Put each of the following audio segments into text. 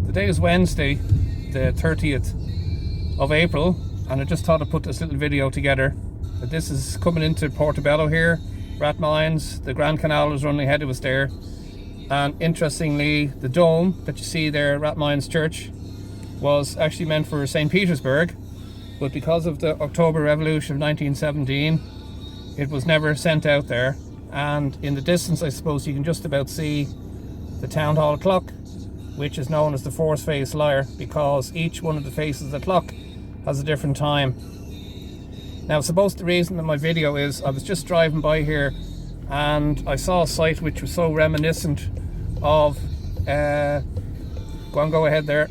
Today is Wednesday, the 30th of April, and I just thought I'd put this little video together. This is coming into Portobello here, Rathmines. The Grand Canal is running ahead of us there, and interestingly, the dome that you see there at Rathmines Church was actually meant for St. Petersburg, but because of the October Revolution of 1917, it was never sent out there. And in the distance, I suppose you can just about see the town hall clock, which is known as the four-faced liar, because each one of the faces of the clock has a different time. Now, I suppose the reason that my video is, I was just driving by here and I saw a sight which was so reminiscent of go ahead there,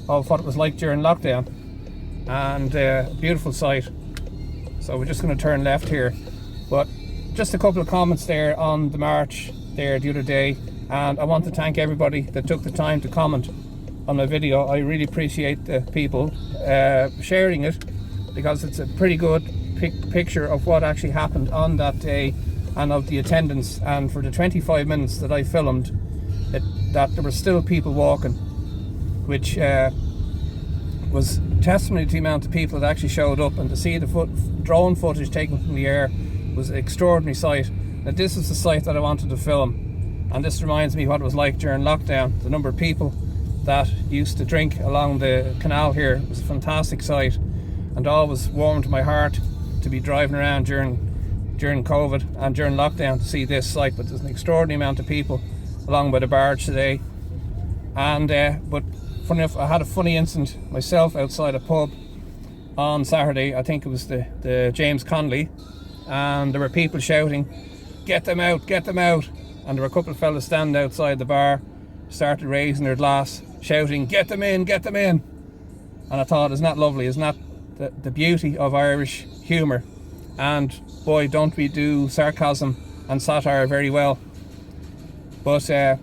of what it was like during lockdown, and a beautiful sight. So we're just going to turn left here, but just a couple of comments there on the march there the other day. And I want to thank everybody that took the time to comment on my video. I really appreciate the people sharing it, because it's a pretty good picture of what actually happened on that day and of the attendance. And for the 25 minutes that I filmed, that there were still people walking, which was testimony to the amount of people that actually showed up. And to see the drone footage taken from the air was an extraordinary sight. Now, this is the sight that I wanted to film. And this reminds me what it was like during lockdown. The number of people that used to drink along the canal here was a fantastic sight, and always warmed my heart to be driving around during COVID and during lockdown to see this sight. But there's an extraordinary amount of people along by the barge today. And but funny enough, I had a funny incident myself outside a pub on Saturday. I think it was the James Connolly, and there were people shouting, "Get them out, get them out." And there were a couple of fellas standing outside the bar, started raising their glass, shouting, "Get them in, get them in." And I thought, isn't that lovely? Isn't that the beauty of Irish humour? And boy, don't we do sarcasm and satire very well. But I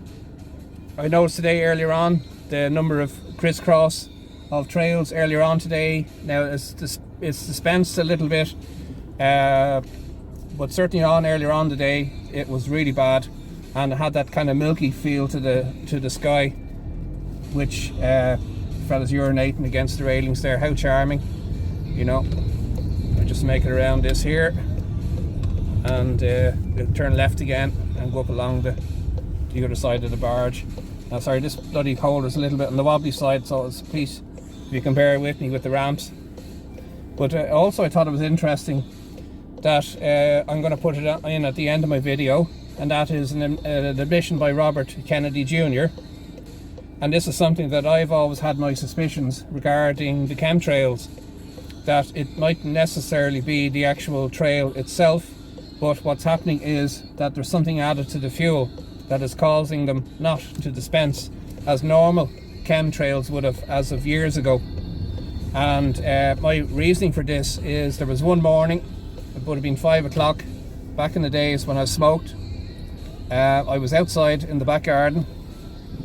noticed today earlier on the number of crisscross of trails earlier on today. Now it's dispensed a little bit, but certainly earlier on today it was really bad. And it had that kind of milky feel to the sky, which fellas urinating against the railings there. How charming, you know. I just make it around this here, and we'll turn left again and go up along the other side of the barge. Now, sorry, this bloody holder's a little bit on the wobbly side, so please, if you can bear with me with the ramps. But also, I thought it was interesting that I'm going to put it in at the end of my video. And that is an admission by Robert Kennedy Jr. And this is something that I've always had my suspicions regarding the chemtrails, that it mightn't necessarily be the actual trail itself, but what's happening is that there's something added to the fuel that is causing them not to dispense as normal chemtrails would have as of years ago. And my reasoning for this is, there was one morning, it would have been 5 o'clock back in the days when I smoked. I was outside in the back garden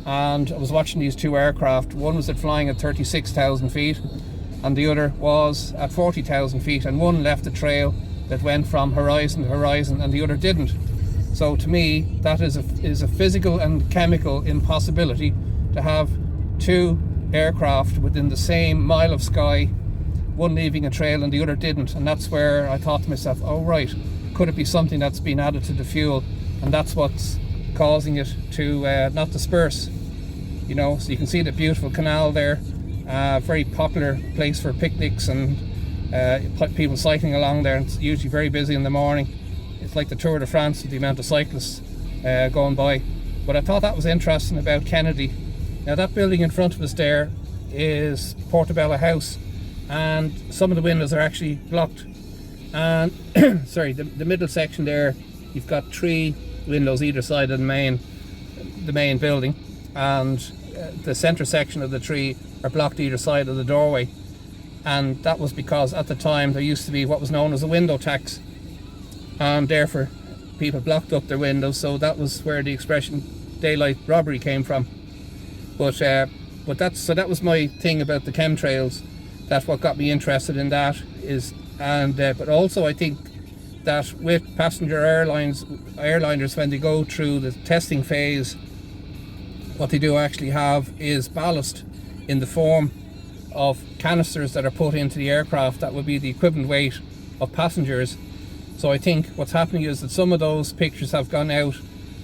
and I was watching these two aircraft. One was flying at 36,000 feet and the other was at 40,000 feet, and one left a trail that went from horizon to horizon and the other didn't. So to me, that is a physical and chemical impossibility to have two aircraft within the same mile of sky, one leaving a trail and the other didn't. And that's where I thought to myself, oh right, could it be something that's been added to the fuel? And that's what's causing it to not disperse, you know. So you can see the beautiful canal there, very popular place for picnics and people cycling along there. It's usually very busy in the morning. It's like the Tour de France with the amount of cyclists going by. But I thought that was interesting about Kennedy. Now, that building in front of us there is Portobello House, and some of the windows are actually blocked. And sorry, the middle section there, you've got 3 windows either side of the main building, and the centre section of the 3 are blocked either side of the doorway. And that was because at the time there used to be what was known as a window tax, and therefore people blocked up their windows. So that was where the expression daylight robbery came from. But that was my thing about the chemtrails. That's what got me interested in that. But also I think that with passenger airliners, when they go through the testing phase what they do actually have is ballast in the form of canisters that are put into the aircraft that would be the equivalent weight of passengers. So I think what's happening is that some of those pictures have gone out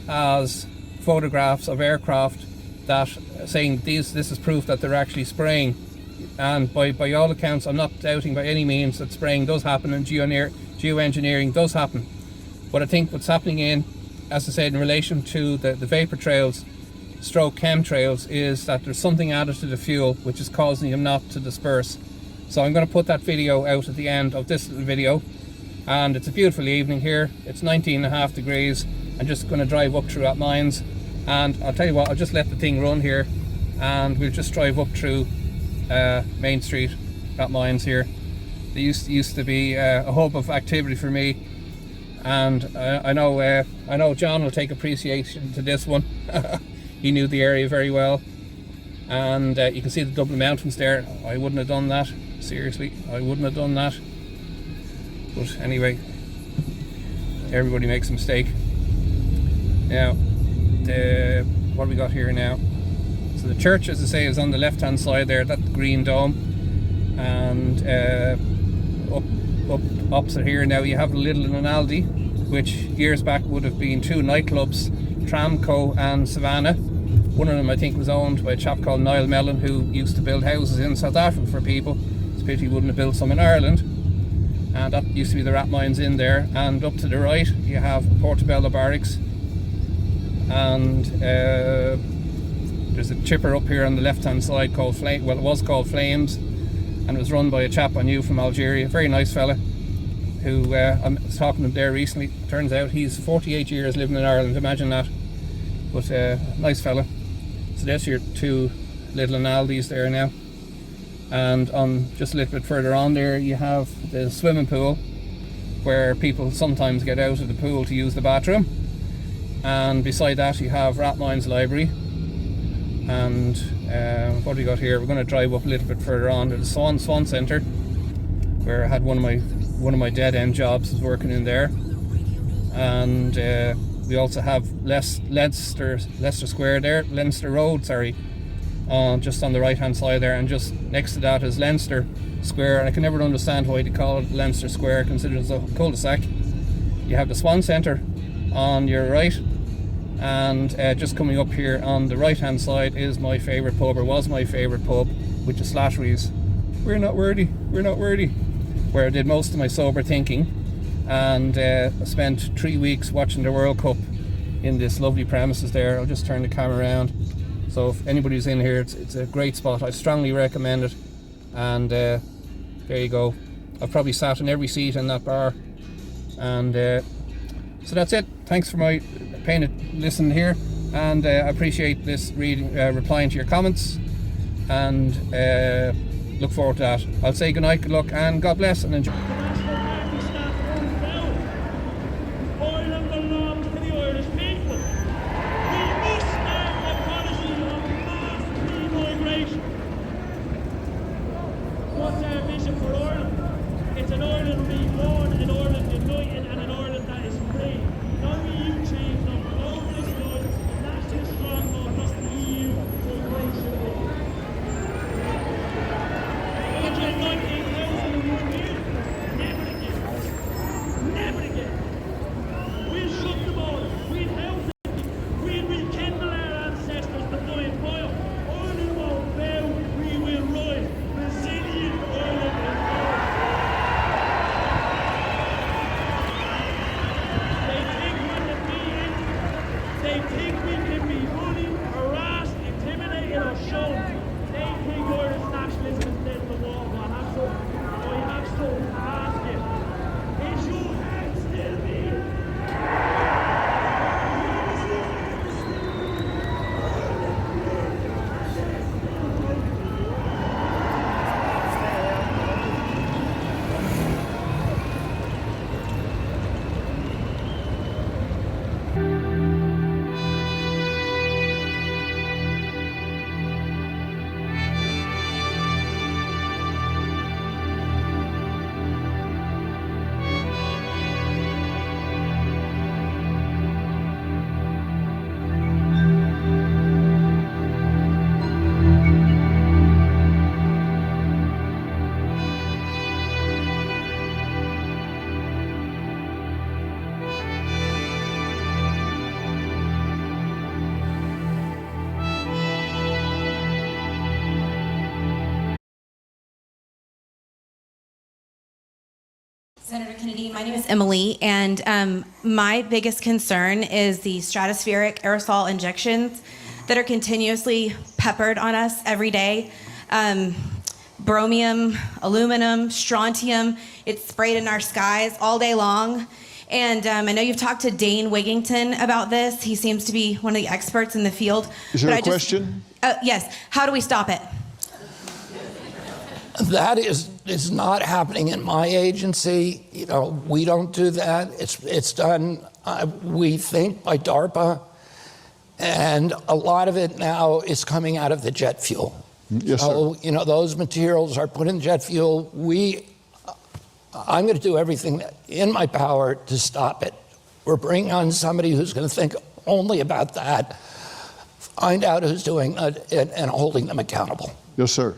as photographs of aircraft that saying this is proof that they're actually spraying. And by all accounts, I'm not doubting by any means that spraying does happen and geoengineering does happen. But I think what's happening as I said, in relation to the vapor trails stroke chemtrails, is that there's something added to the fuel which is causing them not to disperse. So I'm going to put that video out at the end of this little video. And it's a beautiful evening here. It's 19.5 degrees. I'm just going to drive up through Rathmines, and I'll tell you what, I'll just let the thing run here and we'll just drive up through Main Street, Rathmines here. They used to be a hub of activity for me, and I know John will take appreciation to this one. He knew the area very well, and you can see the Dublin Mountains there. I wouldn't have done that, seriously, I wouldn't have done that. But anyway, everybody makes a mistake. Now, what have we got here now? So the church, as I say, is on the left hand side there, that green dome, and up opposite here now you have Lidl and Aldi, which years back would have been two nightclubs, Tramco and Savannah. One of them I think was owned by a chap called Niall Mellon, who used to build houses in South Africa for people. It's a pity he wouldn't have built some in Ireland. And that used to be the Rathmines in there. And up to the right you have Portobello Barracks, and there's a chipper up here on the left hand side called Flame. Well, it was called Flames, and it was run by a chap I knew from Algeria, a very nice fella, who I was talking to him there recently. Turns out he's 48 years living in Ireland, imagine that. But nice fella. So there's your two Lidl and Aldi's there now, and on just a little bit further on there you have the swimming pool, where people sometimes get out of the pool to use the bathroom. And beside that you have Rathmines Library. And what have we got here? We're going to drive up a little bit further on to the Swan Centre, where I had one of my dead end jobs was working in there. And we also have Leinster Square there, Leinster Road, sorry, just on the right hand side there, and just next to that is Leinster Square. And I can never understand why they call it Leinster Square, considering it's a cul-de-sac. You have the Swan Centre on your right, and just coming up here on the right hand side is my favourite pub, or was my favourite pub, which is Slattery's. We're not worthy, where I did most of my sober thinking, and I spent 3 weeks watching the World Cup in this lovely premises there. I'll just turn the camera around. So if anybody's in here, it's a great spot. I strongly recommend it. And there you go. I've probably sat in every seat in that bar. And so that's it. Thanks for my listen here, and I appreciate this replying to your comments, and look forward to that. I'll say good night, good luck, and God bless, and enjoy. What's our vision for Ireland? It's an Ireland reborn, an Ireland united, and an Ireland that is free. Not the EU change, not globalist good, national stronghold, not the EU migration. 119,000 a year. Senator Kennedy, my name is Emily, and my biggest concern is the stratospheric aerosol injections that are continuously peppered on us every day. Bromium, aluminum, strontium, it's sprayed in our skies all day long. And I know you've talked to Dane Wigington about this. He seems to be one of the experts in the field. Is there a question? Yes. How do we stop it? That is not happening in my agency. You know, we don't do that. It's done, we think, by DARPA. And a lot of it now is coming out of the jet fuel. Yes, so, sir. you know, those materials are put in jet fuel. I'm going to do everything in my power to stop it. We're bringing on somebody who's going to think only about that, find out who's doing it, and holding them accountable. Yes, sir.